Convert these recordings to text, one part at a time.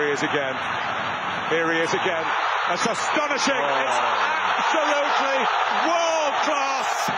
he is again. Here he is again. That's astonishing. It's absolutely world class.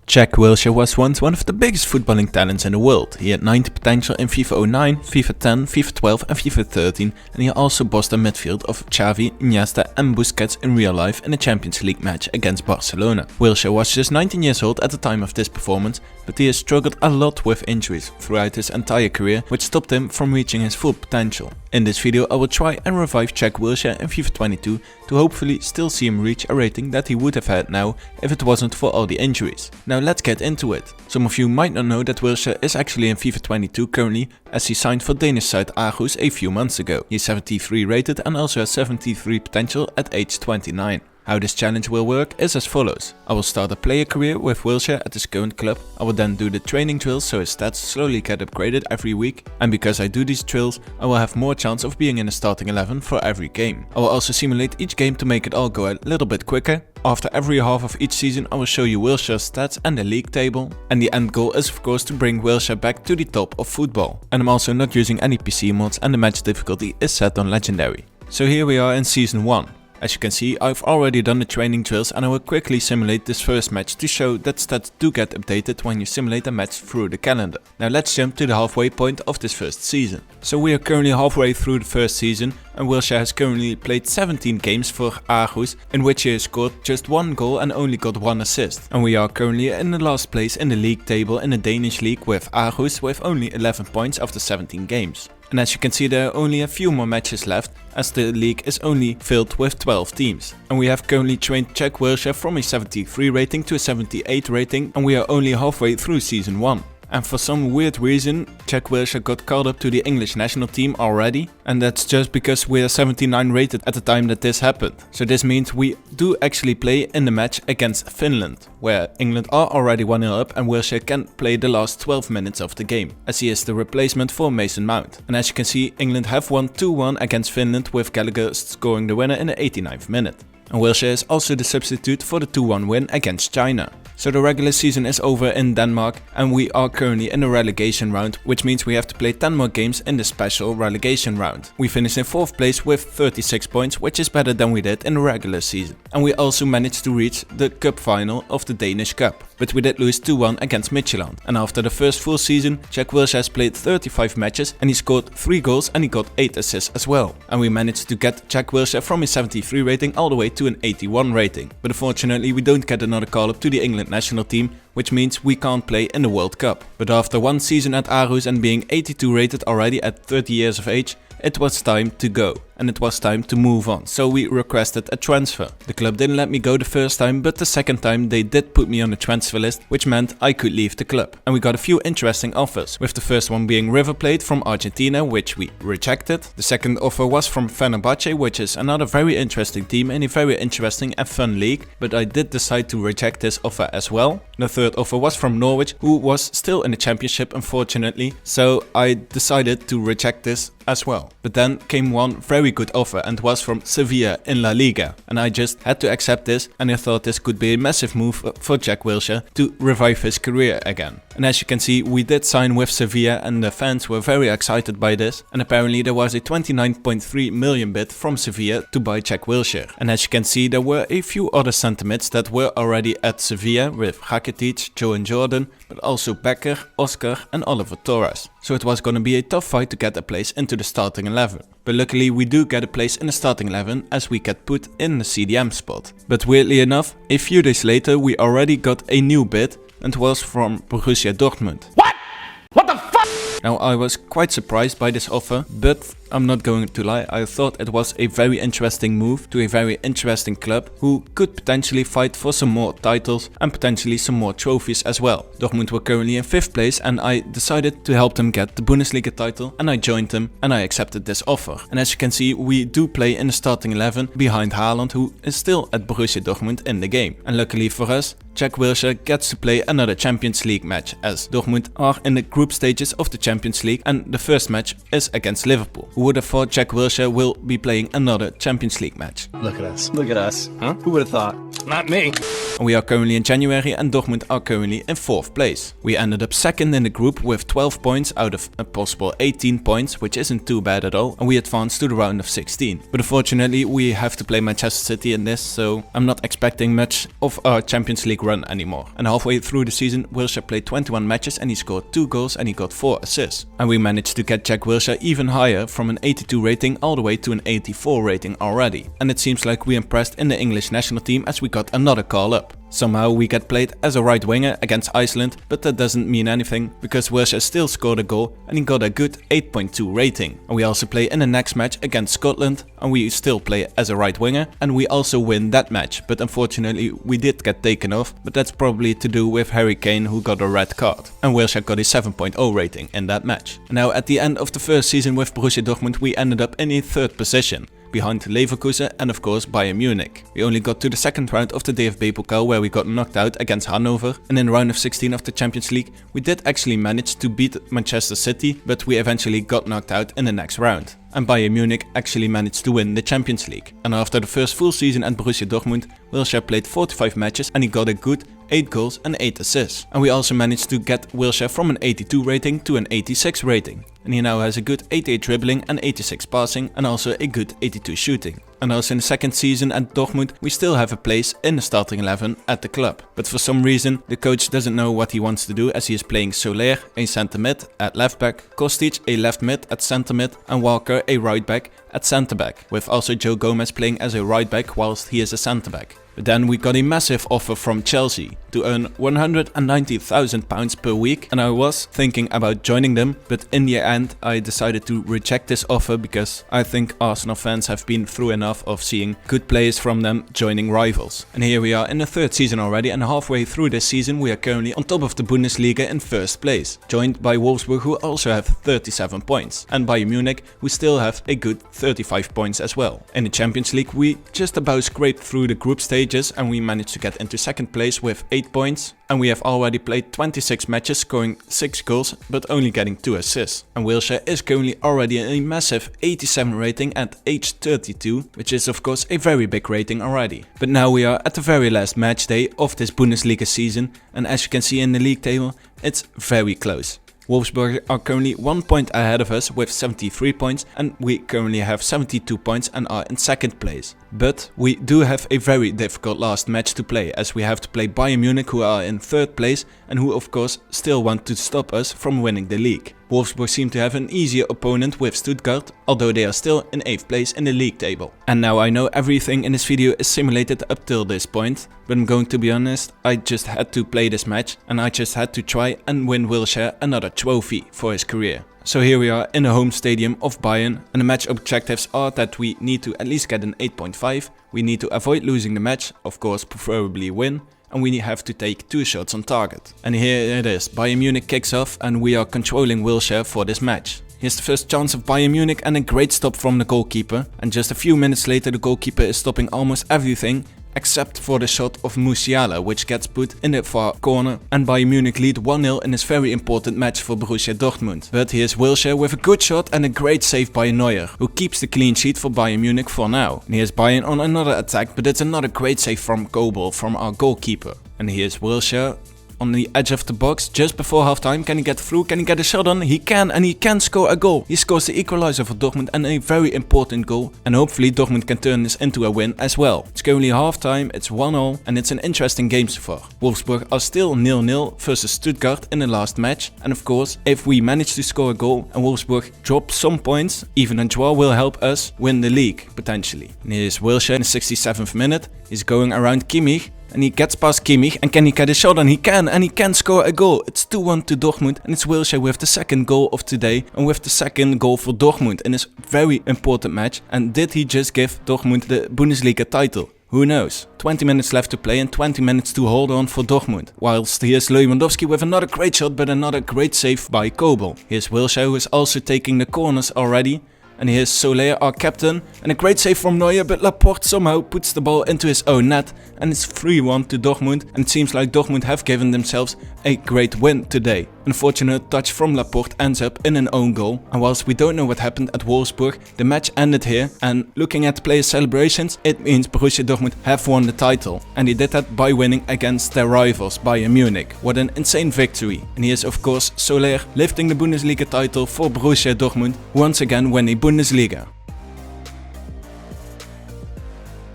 Jack Wilshere was once one of the biggest footballing talents in the world. He had 90 potential in FIFA 09, FIFA 10, FIFA 12 and FIFA 13, and he also bossed a midfield of Xavi, Iniesta and Busquets in real life in a Champions League match against Barcelona. Wilshere was just 19 years old at the time of this performance, but he has struggled a lot with injuries throughout his entire career, which stopped him from reaching his full potential. In this video I will try and revive Jack Wilshere in FIFA 22 to hopefully still see him reach a rating that he would have had now if it wasn't for all the injuries. Now let's get into it. Some of you might not know that Wilshere is actually in FIFA 22 currently, as he signed for Danish side Aarhus a few months ago. He is 73 rated and also has 73 potential at age 29. How this challenge will work is as follows. I will start a player career with Wilshere at his current club. I will then do the training drills so his stats slowly get upgraded every week, and because I do these drills I will have more chance of being in the starting 11 for every game. I will also simulate each game to make it all go a little bit quicker. After every half of each season I will show you Wilshere's stats and the league table, and the end goal is of course to bring Wilshere back to the top of football. And I'm also not using any PC mods and the match difficulty is set on legendary. So here we are in season 1. As you can see, I've already done the training drills and I will quickly simulate this first match to show that stats do get updated when you simulate a match through the calendar. Now let's jump to the halfway point of this first season. So we are currently halfway through the first season and Wilshere has currently played 17 games for Aarhus, in which he has scored just 1 goal and only got 1 assist. And we are currently in the last place in the league table in the Danish league with Aarhus with only 11 points after 17 games. And as you can see, there are only a few more matches left, as the league is only filled with 12 teams. And we have currently trained Jack Wilshere from a 73 rating to a 78 rating, and we are only halfway through season 1. And for some weird reason, Jack Wilshere got called up to the English national team already, and that's just because we are 79 rated at the time that this happened. So this means we do actually play in the match against Finland, where England are already 1-0 up and Wilshere can play the last 12 minutes of the game, as he is the replacement for Mason Mount. And as you can see, England have won 2-1 against Finland, with Gallagher scoring the winner in the 89th minute. And Wilshere is also the substitute for the 2-1 win against China. So the regular season is over in Denmark and we are currently in the relegation round, which means we have to play 10 more games in the special relegation round. We finished in 4th place with 36 points, which is better than we did in the regular season. And we also managed to reach the cup final of the Danish Cup, but we did lose 2-1 against Midtjylland. And after the first full season, Jack Wilshere has played 35 matches and he scored 3 goals and he got 8 assists as well. And we managed to get Jack Wilshere from a 73 rating all the way to an 81 rating. But unfortunately we don't get another call up to the England national team, which means we can't play in the World Cup. But after 1 season at Aarhus and being 82 rated already at 30 years of age, it was time to go. And it was time to move on, so we requested a transfer. The club didn't let me go the first time, but the second time they did put me on the transfer list, which meant I could leave the club. And we got a few interesting offers, with the first one being River Plate from Argentina, which we rejected. The second offer was from Fenerbahce, which is another very interesting team in a very interesting and fun league, but I did decide to reject this offer as well. The third offer was from Norwich, who was still in the championship unfortunately, so I decided to reject this as well. But then came one very good offer and was from Sevilla in La Liga, and I just had to accept this, and I thought this could be a massive move for Jack Wilshere to revive his career again. And as you can see, we did sign with Sevilla and the fans were very excited by this, and apparently there was a 29.3 million bid from Sevilla to buy Jack Wilshere. And as you can see, there were a few other centimates that were already at Sevilla with Rakitic, Joe and Jordan, but also Becker, Oscar and Oliver Torres. So it was gonna be a tough fight to get a place into the starting 11. But luckily we do get a place in the starting 11 as we get put in the CDM spot. But weirdly enough, a few days later we already got a new bid and was from Borussia Dortmund. What? What the fuck? Now I was quite surprised by this offer, but I'm not going to lie, I thought it was a very interesting move to a very interesting club who could potentially fight for some more titles and potentially some more trophies as well. Dortmund were currently in 5th place and I decided to help them get the Bundesliga title, and I joined them and I accepted this offer. And as you can see, we do play in the starting 11 behind Haaland, who is still at Borussia Dortmund in the game. And luckily for us, Jack Wilshere gets to play another Champions League match, as Dortmund are in the group stages of the Champions League and the first match is against Liverpool. Who would have thought Jack Wilshere will be playing another Champions League match? Look at us. Look at us. Huh? Who would have thought? Not me. We are currently in January and Dortmund are currently in 4th place. We ended up 2nd in the group with 12 points out of a possible 18 points, which isn't too bad at all, and we advanced to the round of 16. But unfortunately we have to play Manchester City in this, so I'm not expecting much of our Champions League run anymore. And halfway through the season, Wilshere played 21 matches and he scored 2 goals and he got 4 assists. And we managed to get Jack Wilshere even higher, from an 82 rating all the way to an 84 rating already. And it seems like we impressed in the English national team, as we got another call up. Somehow we get played as a right winger against Iceland, but that doesn't mean anything because Wilshere still scored a goal and he got a good 8.2 rating. And we also play in the next match against Scotland and we still play as a right winger and we also win that match, but unfortunately we did get taken off, but that's probably to do with Harry Kane, who got a red card. And Wilshere got a 7.0 rating in that match. And now at the end of the first season with Borussia Dortmund, we ended up in a 3rd position, behind Leverkusen and of course Bayern Munich. We only got to the 2nd round of the DFB Pokal, where we got knocked out against Hannover, and in the round of 16 of the Champions League we did actually manage to beat Manchester City, but we eventually got knocked out in the next round. And Bayern Munich actually managed to win the Champions League. And after the first full season at Borussia Dortmund, Wilshere played 45 matches and he got a good 8 goals and 8 assists. And we also managed to get Wilshere from an 82 rating to an 86 rating. And he now has a good 88 dribbling and 86 passing and also a good 82 shooting. And also in the 2nd season at Dortmund, we still have a place in the starting 11 at the club. But for some reason, the coach doesn't know what he wants to do, as he is playing Soler, a centre mid, at left back, Kostic, a left mid at centre mid, and Walker, a right back, at centre back, with also Joe Gomez playing as a right back whilst he is a centre back. But then we got a massive offer from Chelsea to earn £190,000 per week, and I was thinking about joining them, but in the end I decided to reject this offer because I think Arsenal fans have been through enough of seeing good players from them joining rivals. And here we are in the 3rd season already, and halfway through this season we are currently on top of the Bundesliga in 1st place, joined by Wolfsburg, who also have 37 points, and Bayern Munich, who still have a good 35 points as well. In the Champions League we just about scraped through the group stage and we managed to get into 2nd place with 8 points, and we have already played 26 matches, scoring 6 goals but only getting 2 assists. And Wilshere is currently already a massive 87 rating at age 32, which is of course a very big rating already. But now we are at the very last match day of this Bundesliga season, and as you can see in the league table, it's very close. Wolfsburg are currently 1 point ahead of us with 73 points, and we currently have 72 points and are in 2nd place. But we do have a very difficult last match to play, as we have to play Bayern Munich, who are in 3rd place and who of course still want to stop us from winning the league. Wolfsburg seem to have an easier opponent with Stuttgart, although they are still in 8th place in the league table. And now I know everything in this video is simulated up till this point, but I'm going to be honest, I just had to play this match and I just had to try and win Wilshere another trophy for his career. So here we are in the home stadium of Bayern, and the match objectives are that we need to at least get an 8.5, we need to avoid losing the match, of course preferably win, and we have to take 2 shots on target. And here it is, Bayern Munich kicks off and we are controlling Wilshere for this match. Here's the first chance of Bayern Munich and a great stop from the goalkeeper, and just a few minutes later the goalkeeper is stopping almost everything except for the shot of Musiala, which gets put in the far corner, and Bayern Munich lead 1-0 in this very important match for Borussia Dortmund. But here's Wilshere with a good shot and a great save by Neuer, who keeps the clean sheet for Bayern Munich for now. And here's Bayern on another attack, but it's another great save from Gobel, from our goalkeeper. And here's Wilshere on the edge of the box just before halftime. Can he get through? Can he get a shot on? He can, and he can score a goal. He scores the equalizer for Dortmund, and a very important goal, and hopefully Dortmund can turn this into a win as well. It's currently halftime, it's 1-0, and it's an interesting game so far. Wolfsburg are still 0-0 versus Stuttgart in the last match, and of course if we manage to score a goal and Wolfsburg drop some points, even a draw will help us win the league potentially. And here's Wilshere in the 67th minute. He's going around Kimmich, and he gets past Kimmich, and can he get a shot? And he can score a goal. It's 2-1 to Dortmund, and it's Wilshere with the second goal of today, and with the second goal for Dortmund in this very important match. And did he just give Dortmund the Bundesliga title? Who knows? 20 minutes left to play and 20 minutes to hold on for Dortmund. Whilst here's Lewandowski with another great shot, but another great save by Kobel. Here's Wilshere, who is also taking the corners already. And here's Soler, our captain, and a great save from Neuer, but Laporte somehow puts the ball into his own net, and it's 3-1 to Dortmund, and it seems like Dortmund have given themselves a great win today. Unfortunate touch from Laporte ends up in an own goal, and whilst we don't know what happened at Wolfsburg, the match ended here, and looking at the players' celebrations, it means Borussia Dortmund have won the title, and they did that by winning against their rivals, Bayern Munich. What an insane victory. And here's of course Soler lifting the Bundesliga title for Borussia Dortmund, once again winning Bundesliga.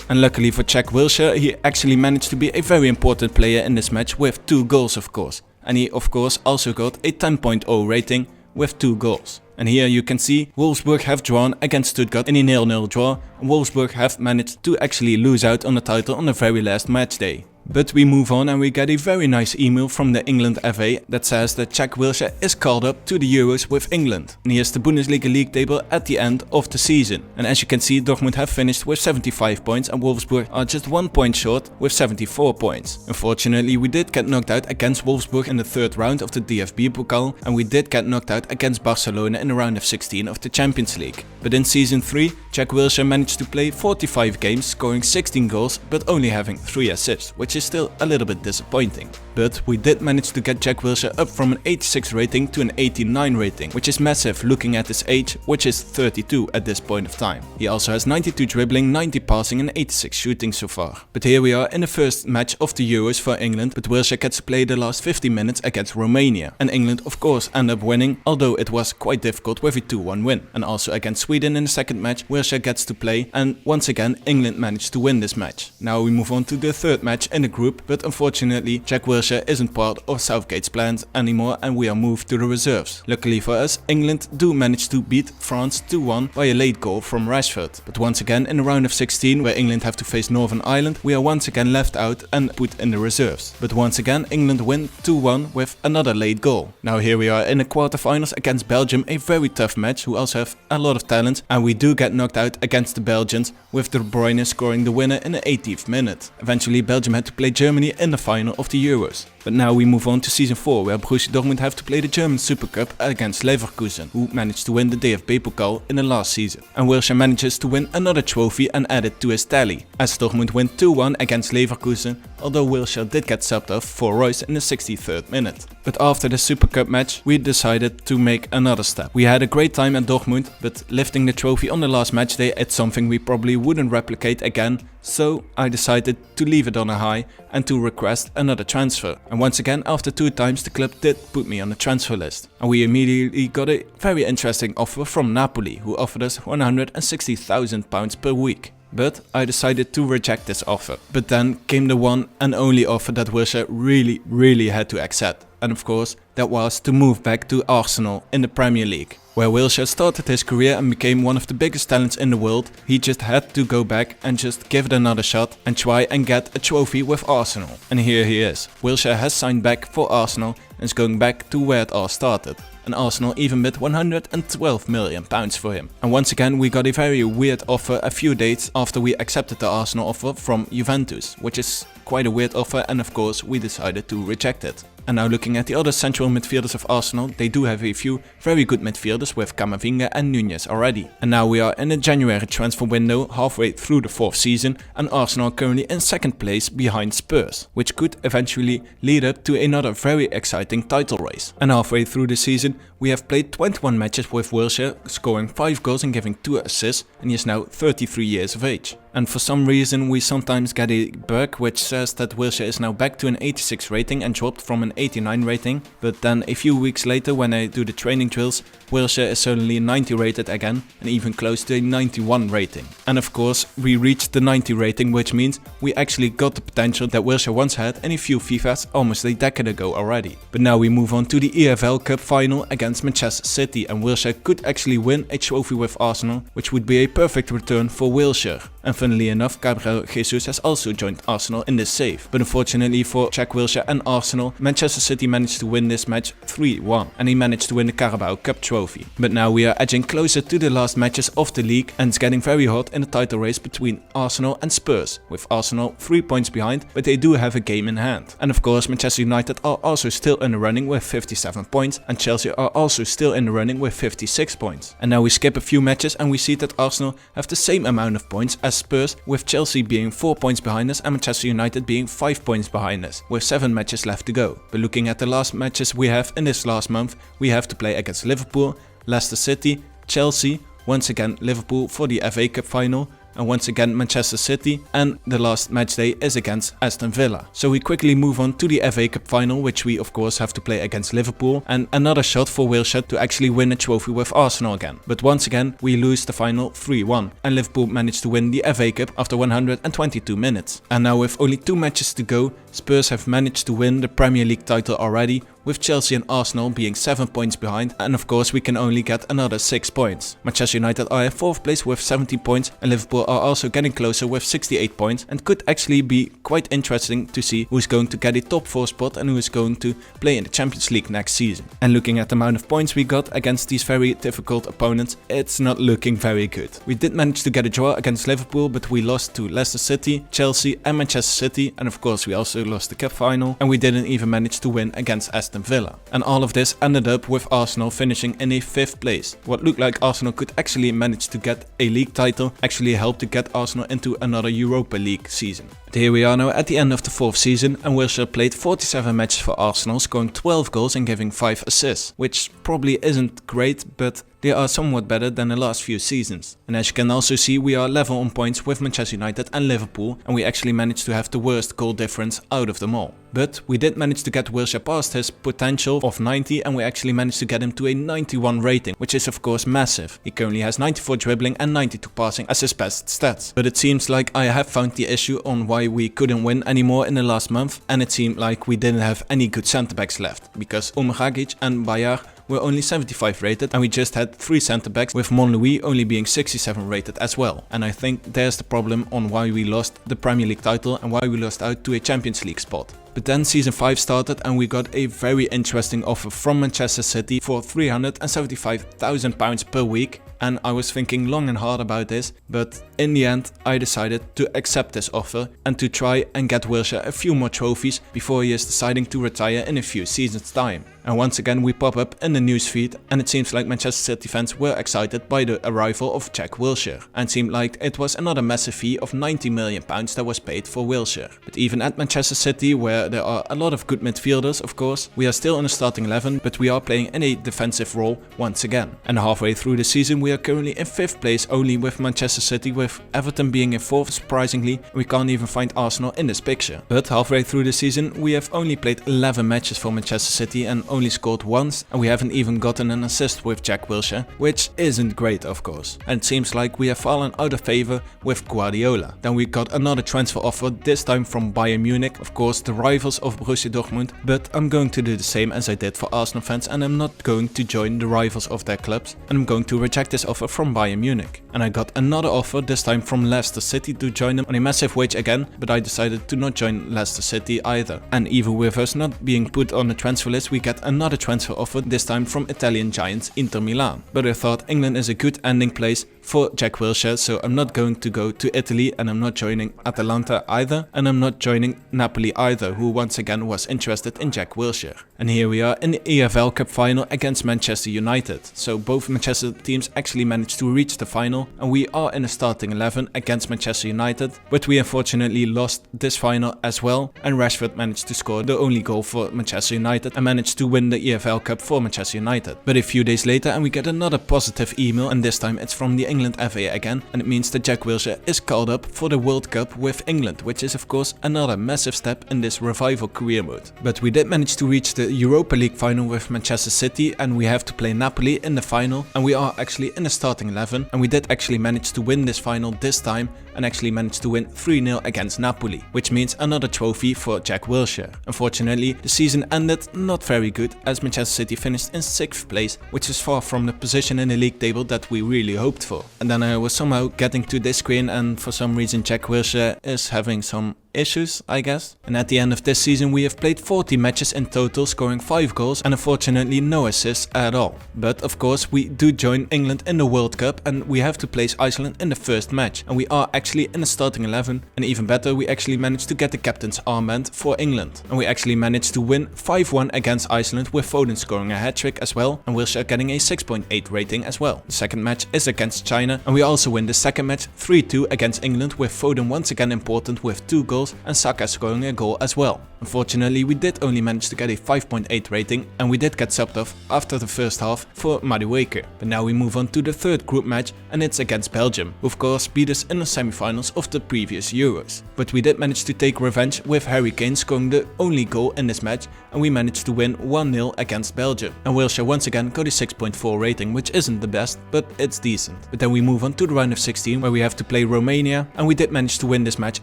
And luckily for Czech Wilshere, he actually managed to be a very important player in this match with 2 goals of course. And he of course also got a 10.0 rating with 2 goals. And here you can see Wolfsburg have drawn against Stuttgart in a 0-0 draw, and Wolfsburg have managed to actually lose out on the title on the very last match day. But we move on and we get a very nice email from the England FA that says that Czech Wilshere is called up to the Euros with England. And here's the Bundesliga league table at the end of the season. And as you can see, Dortmund have finished with 75 points and Wolfsburg are just 1 point short with 74 points. Unfortunately, we did get knocked out against Wolfsburg in the 3rd round of the DFB Pokal, and we did get knocked out against Barcelona in the round of 16 of the Champions League. But in season 3, Czech Wilshere managed to play 45 games, scoring 16 goals but only having 3 assists, which is still a little bit disappointing. But we did manage to get Czech Wilshere up from an 86 rating to an 89 rating, which is massive looking at his age, which is 32 at this point of time. He also has 92 dribbling, 90 passing and 86 shooting so far. But here we are in the first match of the Euros for England, but Wilshere gets to play the last 50 minutes against Romania. And England of course end up winning, although it was quite difficult with a 2-1 win. And also against Sweden in the second match, Wilshere gets to play, and once again England managed to win this match. Now we move on to the third match in the group, but unfortunately Czech Wilshere isn't part of Southgate's plans anymore and we are moved to the reserves. Luckily for us, England do manage to beat France 2-1 by a late goal from Rashford. But once again in the round of 16, where England have to face Northern Ireland, we are once again left out and put in the reserves. But once again England win 2-1 with another late goal. Now here we are in the quarterfinals against Belgium, a very tough match, who also have a lot of talent, and we do get knocked out against the Belgians with De Bruyne scoring the winner in the 80th minute. Eventually Belgium had to play Germany in the final of the Euros. But now we move on to season 4, where Borussia Dortmund have to play the German Super Cup against Leverkusen, who managed to win the DFB Pokal in the last season. And Wilshere manages to win another trophy and add it to his tally, as Dortmund win 2-1 against Leverkusen, although Wilshere did get subbed off for Royce in the 63rd minute. But after the Super Cup match, we decided to make another step. We had a great time at Dortmund, but lifting the trophy on the last match day, it's something we probably wouldn't replicate again, so I decided to leave it on a high and to request another transfer. And once again, after 2 times, the club did put me on the transfer list. And we immediately got a very interesting offer from Napoli, who offered us £160,000 per week. But I decided to reject this offer. But then came the one and only offer that Wilshere really had to accept. And of course, that was to move back to Arsenal in the Premier League, where Wilshere started his career and became one of the biggest talents in the world. He just had to go back and just give it another shot and try and get a trophy with Arsenal. And here he is. Wilshere has signed back for Arsenal and is going back to where it all started. And Arsenal even bid £112 million for him. And once again we got a very weird offer a few days after we accepted the Arsenal offer from Juventus, which is quite a weird offer, and of course we decided to reject it. And now looking at the other central midfielders of Arsenal, they do have a few very good midfielders with Camavinga and Nunez already. And now we are in the January transfer window, halfway through the 4th season, and Arsenal currently in 2nd place behind Spurs, which could eventually lead up to another very exciting title race. And halfway through the season, we have played 21 matches with Wilshere, scoring 5 goals and giving 2 assists, and he is now 33 years of age. And for some reason we sometimes get a bug which says that Wilshere is now back to an 86 rating and dropped from an 89 rating, but then a few weeks later when I do the training drills, Wilshere is suddenly 90 rated again and even close to a 91 rating. And of course we reached the 90 rating, which means we actually got the potential that Wilshere once had in a few FIFAs almost a decade ago already. But now we move on to the EFL Cup final against Manchester City, and Wilshere could actually win a trophy with Arsenal, which would be a perfect return for Wilshere. and funnily enough Gabriel Jesus has also joined Arsenal in this save. But unfortunately for Jack Wilshere and Arsenal, Manchester City managed to win this match 3-1 and he managed to win the Carabao Cup trophy. But now we are edging closer to the last matches of the league and it's getting very hot in the title race between Arsenal and Spurs, with Arsenal 3 points behind, but they do have a game in hand. And of course Manchester United are also still in the running with 57 points and Chelsea are also still in the running with 56 points. And now we skip a few matches and we see that Arsenal have the same amount of points as Spurs, with Chelsea being 4 points behind us and Manchester United being 5 points behind us, with 7 matches left to go. But looking at the last matches we have in this last month, we have to play against Liverpool, Leicester City, Chelsea, once again Liverpool for the FA Cup final, and once again Manchester City, and the last match day is against Aston Villa. So we quickly move on to the FA Cup final, which we of course have to play against Liverpool, and another shot for Wilshere to actually win a trophy with Arsenal again. But once again we lose the final 3-1 and Liverpool managed to win the FA Cup after 122 minutes. And now with only 2 matches to go, Spurs have managed to win the Premier League title already, with Chelsea and Arsenal being 7 points behind, and of course we can only get another 6 points. Manchester United are in 4th place with 17 points and Liverpool are also getting closer with 68 points, and could actually be quite interesting to see who's going to get a top 4 spot and who is going to play in the Champions League next season. And looking at the amount of points we got against these very difficult opponents, it's not looking very good. We did manage to get a draw against Liverpool, but we lost to Leicester City, Chelsea and Manchester City, and of course we also lost the cup final, and we didn't even manage to win against Aston Villa. And all of this ended up with Arsenal finishing in a 5th place. What looked like Arsenal could actually manage to get a league title actually helped to get Arsenal into another Europa League season. But here we are now at the end of the 4th season, and Wilshere played 47 matches for Arsenal, scoring 12 goals and giving 5 assists, which probably isn't great, but they are somewhat better than the last few seasons. And as you can also see, we are level on points with Manchester United and Liverpool, and we actually managed to have the worst goal difference out of them all. But we did manage to get Wilshere past his potential of 90, and we actually managed to get him to a 91 rating, which is of course massive. He currently has 94 dribbling and 92 passing as his best stats. But it seems like I have found the issue on why we couldn't win anymore in the last month, and it seemed like we didn't have any good centre backs left, because Gagic and Bayard were only 75 rated, and we just had 3 centre backs, with Monlouis only being 67 rated as well. And I think there's the problem on why we lost the Premier League title and why we lost out to a Champions League spot. But then season 5 started and we got a very interesting offer from Manchester City for £375,000 per week. And I was thinking long and hard about this, but in the end I decided to accept this offer and to try and get Wilshere a few more trophies before he is deciding to retire in a few seasons time. And once again we pop up in the newsfeed, and it seems like Manchester City fans were excited by the arrival of Jack Wilshere, and seemed like it was another massive fee of £90 million that was paid for Wilshere. But even at Manchester City, where there are a lot of good midfielders of course, we are still in the starting 11, but we are playing in a defensive role once again. And halfway through the season we are currently in 5th place, only with Manchester City, with Everton being in 4th surprisingly. We can't even find Arsenal in this picture. But halfway through the season we have only played 11 matches for Manchester City and only scored once, and we haven't even gotten an assist with Jack Wilshere, which isn't great of course. And it seems like we have fallen out of favor with Guardiola. Then we got another transfer offer, this time from Bayern Munich, of course the rivals of Borussia Dortmund, but I'm going to do the same as I did for Arsenal fans, and I'm not going to join the rivals of their clubs, and I'm going to reject this offer from Bayern Munich. And I got another offer, this time from Leicester City, to join them on a massive wage again, but I decided to not join Leicester City either. And even with us not being put on the transfer list, we get another transfer offer, this time from Italian giants Inter Milan. But I thought England is a good ending place for Jack Wilshere, so I'm not going to go to Italy, and I'm not joining Atalanta either, and I'm not joining Napoli either, who once again was interested in Jack Wilshere. And here we are in the EFL Cup final against Manchester United. So both Manchester teams actually managed to reach the final, and we are in the starting 11 against Manchester United, but we unfortunately lost this final as well, and Rashford managed to score the only goal for Manchester United and managed to win the EFL Cup for Manchester United. But a few days later and we get another positive email, and this time it's from the England FA again, and it means that Jack Wilshere is called up for the World Cup with England, which is of course another massive step in this revival career mode. But we did manage to reach the Europa League final with Manchester City, and we have to play Napoli in the final, and we are actually in the starting 11, and we did actually manage to win this final this time, and actually managed to win 3-0 against Napoli, which means another trophy for Jack Wilshere. Unfortunately, the season ended not very good as Manchester City finished in 6th place, which is far from the position in the league table that we really hoped for. And then I was somehow getting to this screen, and for some reason Jack Wilshere is having some issues, I guess. And at the end of this season we have played 40 matches in total, scoring 5 goals and unfortunately no assists at all. But of course we do join England in the World Cup and we have to place Iceland in the first match. And we are actually in the starting 11, and even better, we actually managed to get the captain's armband for England. And we actually managed to win 5-1 against Iceland, with Foden scoring a hat-trick as well and Wilshere getting a 6.8 rating as well. The second match is against China, and we also win the second match 3-2 against England, with Foden once again important with 2 goals and Saka scoring a goal as well. Unfortunately, we did only manage to get a 5.8 rating, and we did get subbed off after the first half for Madueke. But now we move on to the third group match, and it's against Belgium, who of course beat us in the semi-finals of the previous Euros. But we did manage to take revenge, with Harry Kane scoring the only goal in this match, and we managed to win 1-0 against Belgium. And Wilshere once again got a 6.4 rating, which isn't the best, but it's decent. But then we move on to the round of 16, where we have to play Romania, and we did manage to win this match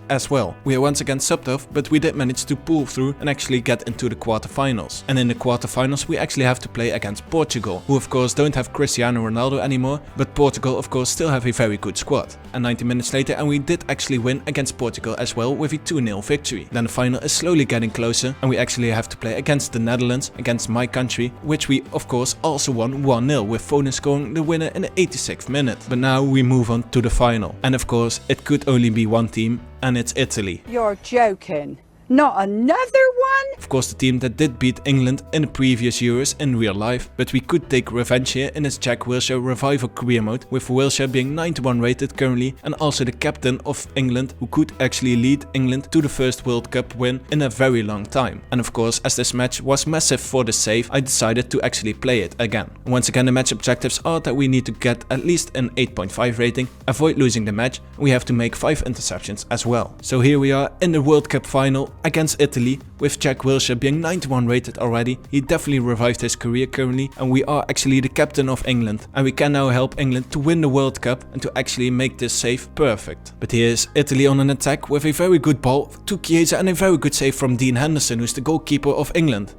as well. We are once again subbed off, but we did manage to pull through and actually get into the quarterfinals. And in the quarterfinals we actually have to play against Portugal, who of course don't have Cristiano Ronaldo anymore, but Portugal of course still have a very good squad. And 90 minutes later, and we did actually win against Portugal as well, with a 2-0 victory. Then the final is slowly getting closer, and we actually have to play against the Netherlands, against my country, which we of course also won 1-0, with Foden scoring the winner in the 86th minute. But now we move on to the final, and of course it could only be one team, and it's Italy. You're joking. Not another one? Of course the team that did beat England in the previous Euros in real life, but we could take revenge here in this Jack Wilshere Revival career mode, with Wilshere being 91 rated currently, and also the captain of England, who could actually lead England to the first World Cup win in a very long time. And of course, as this match was massive for the save, I decided to actually play it again. Once again, the match objectives are that we need to get at least an 8.5 rating, avoid losing the match, and we have to make 5 interceptions as well. So here we are in the World Cup final against Italy, with Jack Wilshere being 91 rated already. He definitely revived his career currently, and we are actually the captain of England, and we can now help England to win the World Cup and to actually make this save perfect. But here's Italy on an attack with a very good ball to Chiesa and a very good save from Dean Henderson, who's the goalkeeper of England.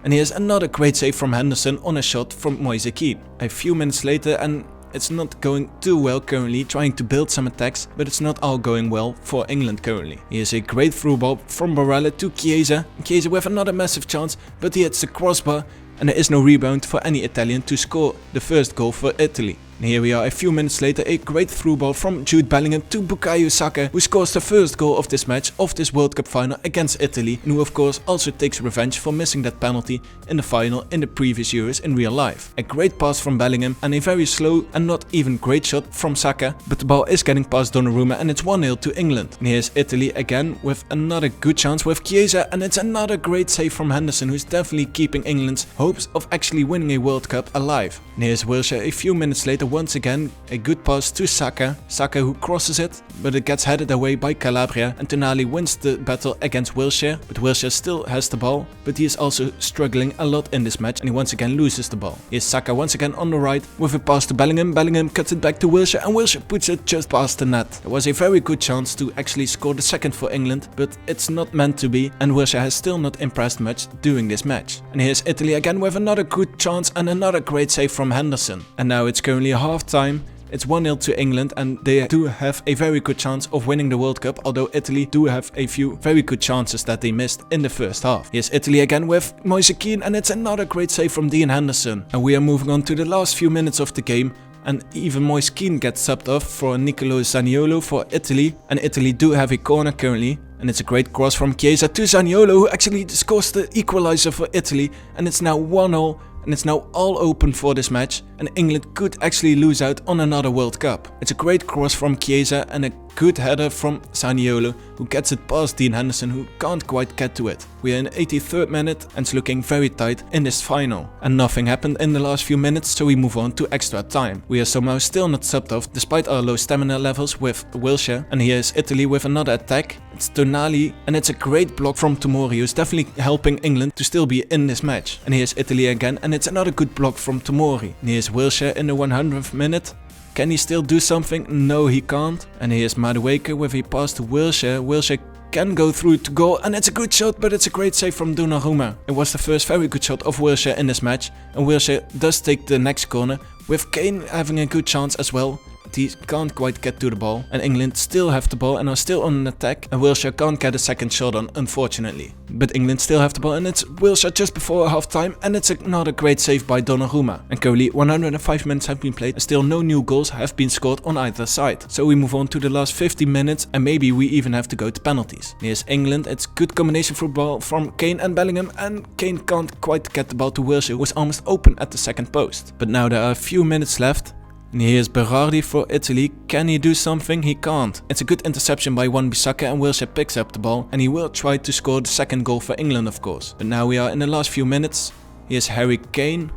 And here's another great save from Henderson on a shot from Moise Kean. A few minutes later, and it's not going too well currently, trying to build some attacks, but it's not all going well for England currently. Here's a great through ball from Barella to Chiesa. Chiesa with another massive chance, but he hits the crossbar, and there is no rebound for any Italian to score the first goal for Italy. And here we are a few minutes later, a great through ball from Jude Bellingham to Bukayo Saka, who scores the first goal of this match, of this World Cup final against Italy, and who of course also takes revenge for missing that penalty in the final in the previous Euros in real life. A great pass from Bellingham and a very slow and not even great shot from Saka, but the ball is getting past Donnarumma and it's 1-0 to England. And here's Italy again with another good chance with Chiesa, and it's another great save from Henderson, who's definitely keeping England's hopes of actually winning a World Cup alive. And here's Wilshere a few minutes later, once again a good pass to Saka. Saka who crosses it, but it gets headed away by Calabria, and Tonali wins the battle against Wilshere. But Wilshere still has the ball, but he is also struggling a lot in this match, and he once again loses the ball. Here's Saka once again on the right with a pass to Bellingham. Bellingham cuts it back to Wilshere, and Wilshere puts it just past the net. There was a very good chance to actually score the second for England, but it's not meant to be, and Wilshere has still not impressed much during this match. And here's Italy again with another good chance and another great save from Henderson. And now it's currently half time. It's 1-0 to England, and they do have a very good chance of winning the World Cup, although Italy do have a few very good chances that they missed in the first half. Here's Italy again with Moise Kean, and it's another great save from Dean Henderson. And we are moving on to the last few minutes of the game, and even Moise Kean gets subbed off for Nicolo Zaniolo for Italy, and Italy do have a corner currently. And it's a great cross from Chiesa to Zaniolo, who actually scores the equalizer for Italy, and it's now 1-0. And it's now all open for this match, and England could actually lose out on another World Cup. It's a great cross from Chiesa and a good header from Zaniolo, who gets it past Dean Henderson, who can't quite get to it. We are in the 83rd minute, and it's looking very tight in this final. And nothing happened in the last few minutes, so we move on to extra time. We are somehow still not subbed off, despite our low stamina levels with Wilshere. And here's Italy with another attack. It's Tonali, and it's a great block from Tomori, who's definitely helping England to still be in this match. And here's Italy again, and it's another good block from Tomori. And here's Wilshere in the 100th minute. Can he still do something? No, he can't. And here's Madueke with a pass to Wilshere. Wilshere can go through to goal, and it's a good shot, but it's a great save from Donnarumma. It was the first very good shot of Wilshere in this match, and Wilshere does take the next corner, with Kane having a good chance as well. He can't quite get to the ball, and England still have the ball and are still on an attack, and Wilshere can't get a second shot on, unfortunately. But England still have the ball, and it's Wilshere just before half time, and it's another great save by Donnarumma. And currently 105 minutes have been played, and still no new goals have been scored on either side. So we move on to the last 50 minutes, and maybe we even have to go to penalties. Here's England. It's good combination football from Kane and Bellingham, and Kane can't quite get the ball to Wilshere, who was almost open at the second post. But now there are a few minutes left. And here's Berardi for Italy. Can he do something? He can't. It's a good interception by Wan-Bissaka, and Wilshere picks up the ball, and he will try to score the second goal for England, of course. But now we are in the last few minutes. Here's Harry Kane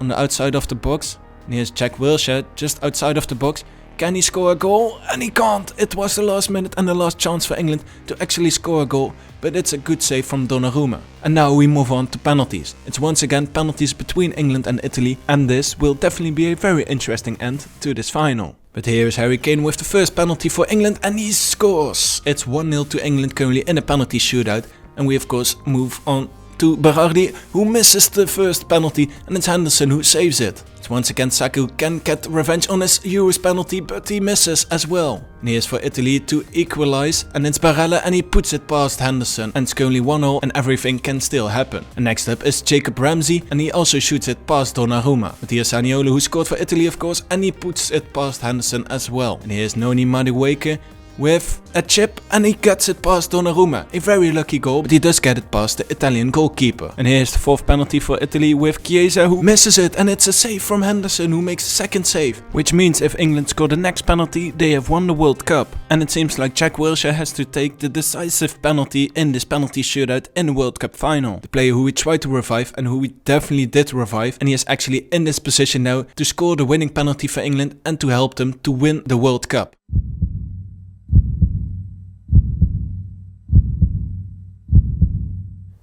on the outside of the box. And here's Jack Wilshere just outside of the box. Can he score a goal? And he can't. It was the last minute and the last chance for England to actually score a goal, but it's a good save from Donnarumma. And now we move on to penalties. It's once again penalties between England and Italy, and this will definitely be a very interesting end to this final. But here is Harry Kane with the first penalty for England, and he scores! It's 1-0 to England currently in a penalty shootout, and we of course move on to Berardi, who misses the first penalty, and it's Henderson who saves it. It's once again Saka who can get revenge on his Euros penalty, but he misses as well. And here's for Italy to equalize, and it's Barella, and he puts it past Henderson, and it's currently 1-0 and everything can still happen. And next up is Jacob Ramsey, and he also shoots it past Donnarumma. But here's Zaniolo who scored for Italy of course, and he puts it past Henderson as well. And here's Noni Madueke with a chip, and he gets it past Donnarumma. A very lucky goal, but he does get it past the Italian goalkeeper. And here's the fourth penalty for Italy with Chiesa, who misses it, and it's a save from Henderson, who makes the second save. Which means if England score the next penalty, they have won the World Cup. And it seems like Jack Wilshere has to take the decisive penalty in this penalty shootout in the World Cup final. The player who we tried to revive and who we definitely did revive, and he is actually in this position now to score the winning penalty for England and to help them to win the World Cup.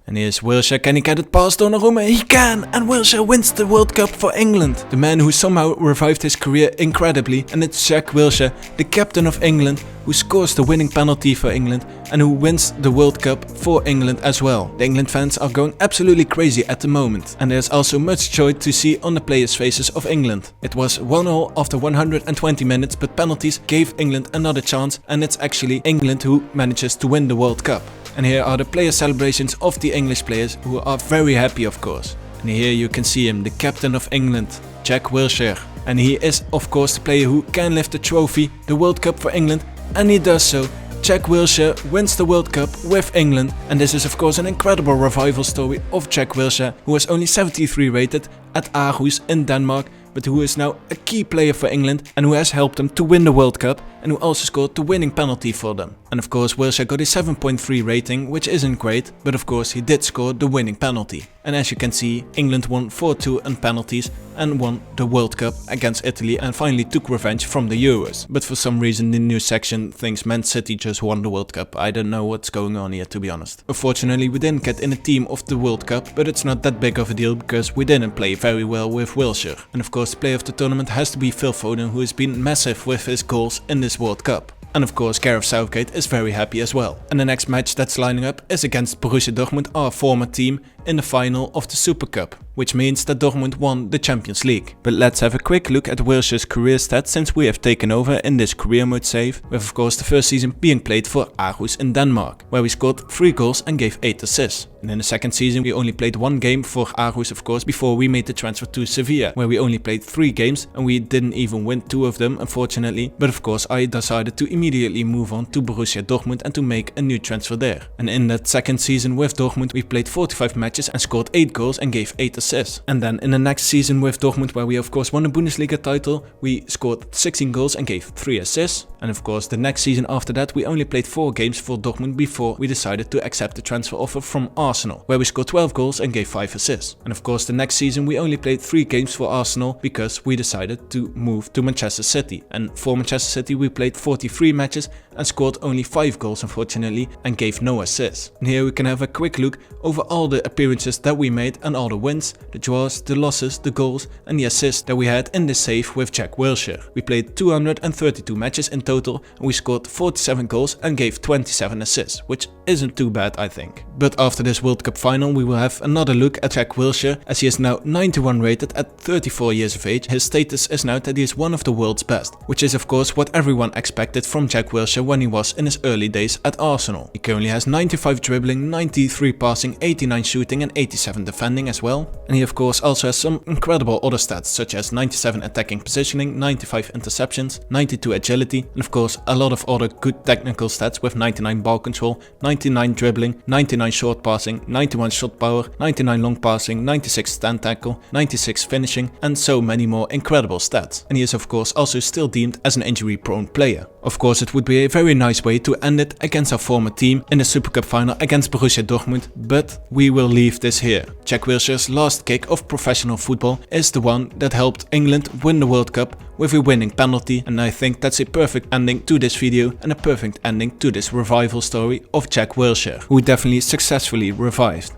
And here's Wilshere. Can he get it past Donnarumma? He can! And Wilshere wins the World Cup for England. The man who somehow revived his career incredibly. And it's Jack Wilshere, the captain of England, who scores the winning penalty for England and who wins the World Cup for England as well. The England fans are going absolutely crazy at the moment. And there's also much joy to see on the players' faces of England. It was 1-0 after 120 minutes, but penalties gave England another chance. And it's actually England who manages to win the World Cup. And here are the player celebrations of the English players, who are very happy of course. And here you can see him, the captain of England, Jack Wilshere. And he is of course the player who can lift the trophy, the World Cup for England, and he does so. Jack Wilshere wins the World Cup with England, and this is of course an incredible revival story of Jack Wilshere, who was only 73 rated at Aarhus in Denmark, but who is now a key player for England and who has helped them to win the World Cup and who also scored the winning penalty for them. And of course Wilshere got a 7.3 rating, which isn't great, but of course he did score the winning penalty. And as you can see, England won 4-2 on penalties and won the World Cup against Italy and finally took revenge from the Euros. But for some reason the news section thinks Man City just won the World Cup. I don't know what's going on here, to be honest. Unfortunately we didn't get in a team of the World Cup, but it's not that big of a deal because we didn't play very well with Wilshere. And of course the player of the tournament has to be Phil Foden, who has been massive with his goals in this World Cup. And of course Gareth Southgate is very happy as well. And the next match that's lining up is against Borussia Dortmund, our former team, in the final of the Super Cup, which means that Dortmund won the Champions League. But let's have a quick look at Wilshere's career stats since we have taken over in this career mode save, with of course the first season being played for Aarhus in Denmark, where we scored 3 goals and gave 8 assists. And in the second season we only played 1 game for Aarhus of course before we made the transfer to Sevilla, where we only played 3 games and we didn't even win 2 of them unfortunately. But of course I decided to immediately move on to Borussia Dortmund and to make a new transfer there. And in that second season with Dortmund we played 45 matches and scored 8 goals and gave 8 assists. And then in the next season with Dortmund, where we of course won the Bundesliga title, we scored 16 goals and gave 3 assists. And of course the next season after that we only played 4 games for Dortmund before we decided to accept the transfer offer from Arsenal, where we scored 12 goals and gave 5 assists. And of course the next season we only played 3 games for Arsenal because we decided to move to Manchester City. And for Manchester City we played 43 matches and scored only 5 goals unfortunately and gave no assists. And here we can have a quick look over all the appearances that we made and all the wins the draws, the losses, the goals and the assists that we had in this save with Jack Wilshere. We played 232 matches in total and we scored 47 goals and gave 27 assists, which isn't too bad I think. But after this World Cup final we will have another look at Jack Wilshere, as he is now 91 rated at 34 years of age. His status is now that he is one of the world's best, which is of course what everyone expected from Jack Wilshere when he was in his early days at Arsenal. He currently has 95 dribbling, 93 passing, 89 shooting and 87 defending as well. And he of course also has some incredible other stats such as 97 attacking positioning, 95 interceptions, 92 agility and of course a lot of other good technical stats with 99 ball control, 99 dribbling, 99 short passing, 91 shot power, 99 long passing, 96 stand tackle, 96 finishing and so many more incredible stats. And he is of course also still deemed as an injury prone player. Of course it would be a very nice way to end it against our former team in the Super Cup final against Borussia Dortmund, but we will leave this here. Jack Wilshere's last kick of professional football is the one that helped England win the World Cup with a winning penalty, and I think that's a perfect ending to this video and a perfect ending to this revival story of Jack Wilshere, who definitely successfully revived.